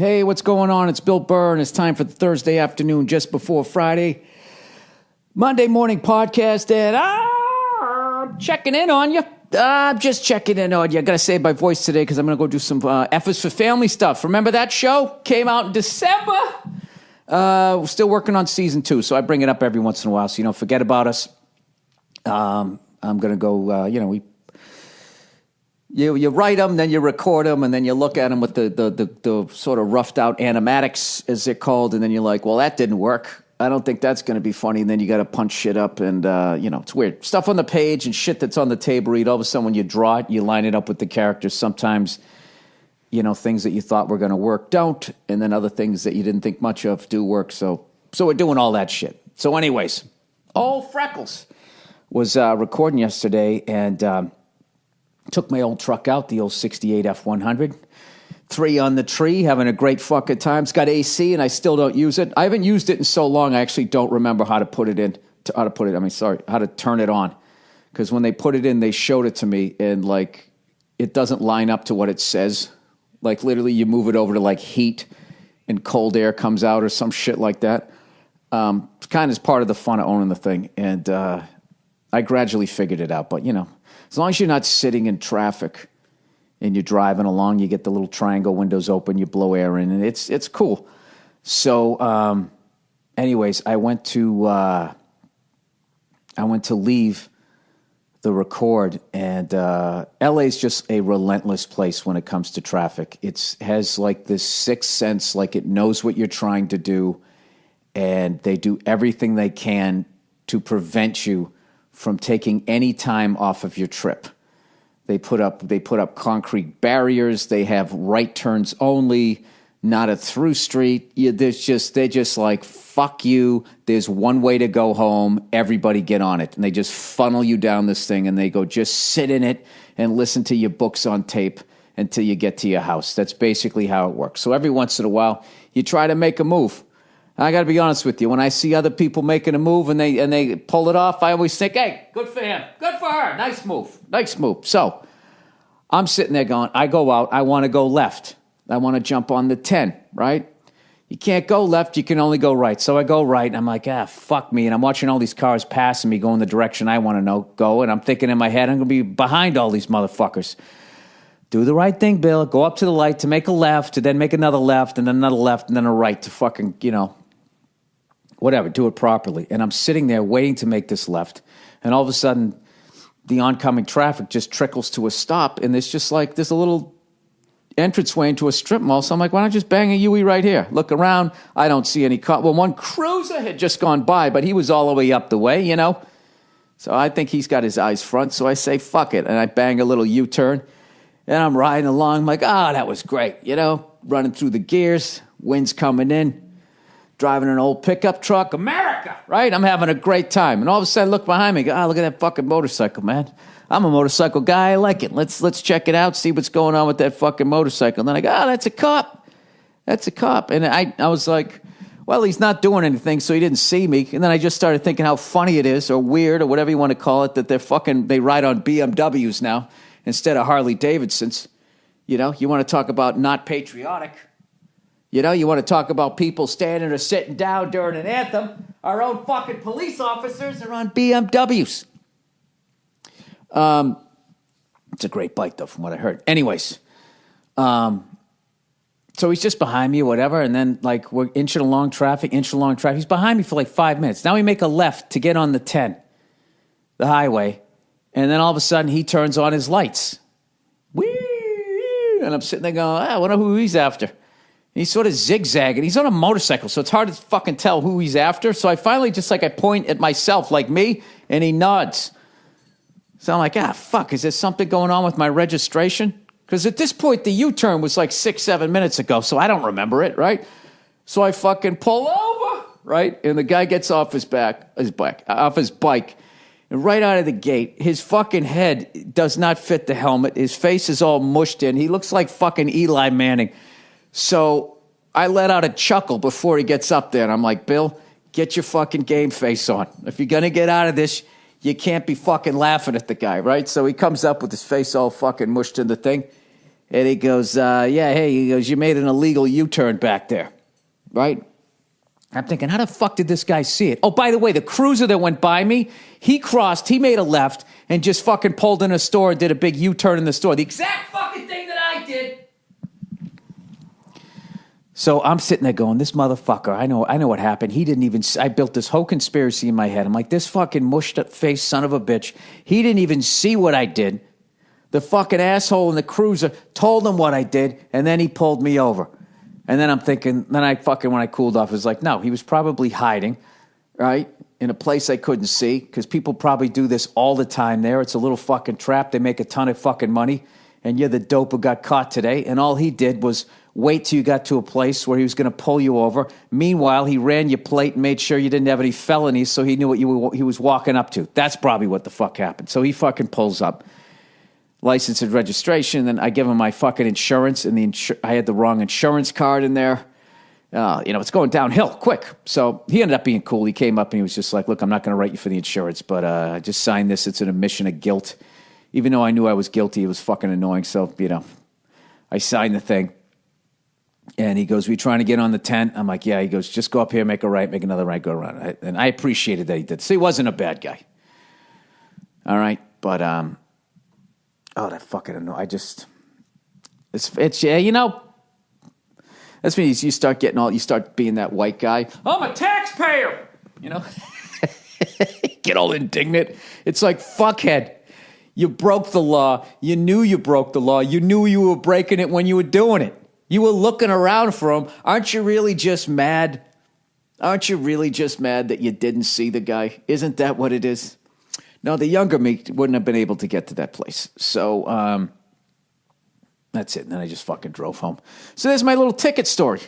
Hey, what's going on? It's Bill Burr, and it's time for the Thursday afternoon just before Friday. Monday morning podcast, and I'm checking in on you. I'm just checking in on you. I got to save my voice today because I'm going to go do some F is for Family stuff. Remember that show? Came out in December. We're still working on season 2, so I bring it up every once in a while, so you don't forget about us. I'm going to go, You write them, then you record them, and then you look at them with the sort of roughed out animatics, as they're called, and then you're like, well, that didn't work. I don't think that's going to be funny. And then you got to punch shit up, and, it's weird. Stuff on the page and shit that's on the table read. All of a sudden, when you draw it, you line it up with the characters. Sometimes, things that you thought were going to work don't, and then other things that you didn't think much of do work. So we're doing all that shit. So anyways, old Freckles was recording yesterday, and took my old truck out, the old 68 F100. 3 on the tree, having a great fucking time. It's got AC, and I still don't use it. I haven't used it in so long, I actually don't remember how to turn it on. Because when they put it in, they showed it to me, and, it doesn't line up to what it says. Literally, you move it over to, heat, and cold air comes out or some shit like that. It's kind of part of the fun of owning the thing. And I gradually figured it out. But, as long as you're not sitting in traffic and you're driving along, you get the little triangle windows open, you blow air in, and it's cool. So, anyways, I went to leave the record, and LA's just a relentless place when it comes to traffic. It has this sixth sense, it knows what you're trying to do, and they do everything they can to prevent you from taking any time off of your trip. They put up concrete barriers. They have right turns only, not a through street. They're just like, fuck you. There's one way to go home. Everybody get on it. And they just funnel you down this thing, and they go, just sit in it and listen to your books on tape until you get to your house. That's basically how it works. So every once in a while, you try to make a move. I got to be honest with you. When I see other people making a move and they pull it off, I always think, hey, good for him. Good for her. Nice move. Nice move. So I'm sitting there going, I go out. I want to go left. I want to jump on the 10, right? You can't go left. You can only go right. So I go right, and I'm like, fuck me. And I'm watching all these cars passing me going the direction I want to go. And I'm thinking in my head, I'm going to be behind all these motherfuckers. Do the right thing, Bill. Go up to the light to make a left, to then make another left, and then another left, and then a right to fucking, whatever, do it properly. And I'm sitting there waiting to make this left. And all of a sudden, the oncoming traffic just trickles to a stop. And there's just there's a little entranceway into a strip mall. So I'm like, why not just bang a Yui right here? Look around. I don't see any car. Well, one cruiser had just gone by, but he was all the way up the way, So I think he's got his eyes front. So I say, fuck it. And I bang a little U-turn. And I'm riding along. I'm like, that was great. Running through the gears. Wind's coming in. Driving an old pickup truck, America, right? I'm having a great time. And all of a sudden, I look behind me, go, look at that fucking motorcycle, man. I'm a motorcycle guy. I like it. Let's check it out, see what's going on with that fucking motorcycle. And then I go, that's a cop. That's a cop. And I was like, well, he's not doing anything, so he didn't see me. And then I just started thinking how funny it is, or weird, or whatever you want to call it, that they ride on BMWs now instead of Harley Davidsons. You want to talk about not patriotic. You want to talk about people standing or sitting down during an anthem. Our own fucking police officers are on BMWs. It's a great bike, though, from what I heard. Anyways, so he's just behind me or whatever, and then, we're inching along traffic. He's behind me for 5 minutes. Now we make a left to get on the 10, the highway, and then all of a sudden he turns on his lights. Whee! And I'm sitting there going, I wonder who he's after. He's sort of zigzagging. He's on a motorcycle, so it's hard to fucking tell who he's after. So I finally just I point at myself like me, and he nods. So I'm like, fuck, is there something going on with my registration? Because at this point, the U-turn was 6-7 minutes ago, so I don't remember it, right? So I fucking pull over, right? And the guy gets off his bike, and right out of the gate, his fucking head does not fit the helmet. His face is all mushed in. He looks like fucking Eli Manning. So I let out a chuckle before he gets up there. And I'm like, Bill, get your fucking game face on. If you're going to get out of this, you can't be fucking laughing at the guy, right? So he comes up with his face all fucking mushed in the thing. And he goes, yeah, hey, he goes, you made an illegal U-turn back there, right? I'm thinking, how the fuck did this guy see it? Oh, by the way, the cruiser that went by me, he crossed, he made a left and just fucking pulled in a store and did a big U-turn in the store. The exact fucking thing that I did. So I'm sitting there going, this motherfucker, I know what happened. He didn't even, I built this whole conspiracy in my head. I'm like, this fucking mushed up face son of a bitch. He didn't even see what I did. The fucking asshole in the cruiser told him what I did, and then he pulled me over. And then I'm thinking, when I cooled off, I was like, no, he was probably hiding, right, in a place I couldn't see, because people probably do this all the time there. It's a little fucking trap. They make a ton of fucking money, and you're the dope who got caught today. And all he did was wait till you got to a place where he was going to pull you over. Meanwhile, he ran your plate and made sure you didn't have any felonies, so he knew what he was walking up to. That's probably what the fuck happened. So he fucking pulls up. License and registration, then I give him my fucking insurance, and I had the wrong insurance card in there. It's going downhill quick. So he ended up being cool. He came up and he was just like, look, I'm not going to write you for the insurance, but I just signed this. It's an admission of guilt. Even though I knew I was guilty, it was fucking annoying. So, I signed the thing. And he goes, we trying to get on the 10? I'm like, yeah. He goes, just go up here, make a right, make another right, go around. And I appreciated that he did. So he wasn't a bad guy. All right. But, oh, that fucking annoying. That's when you start being that white guy. I'm a taxpayer, Get all indignant. It's like, fuckhead, you broke the law. You knew you broke the law. You knew you were breaking it when you were doing it. You were looking around for him. Aren't you really just mad? Aren't you really just mad that you didn't see the guy? Isn't that what it is? No, the younger me wouldn't have been able to get to that place. So that's it. And then I just fucking drove home. So there's my little ticket story.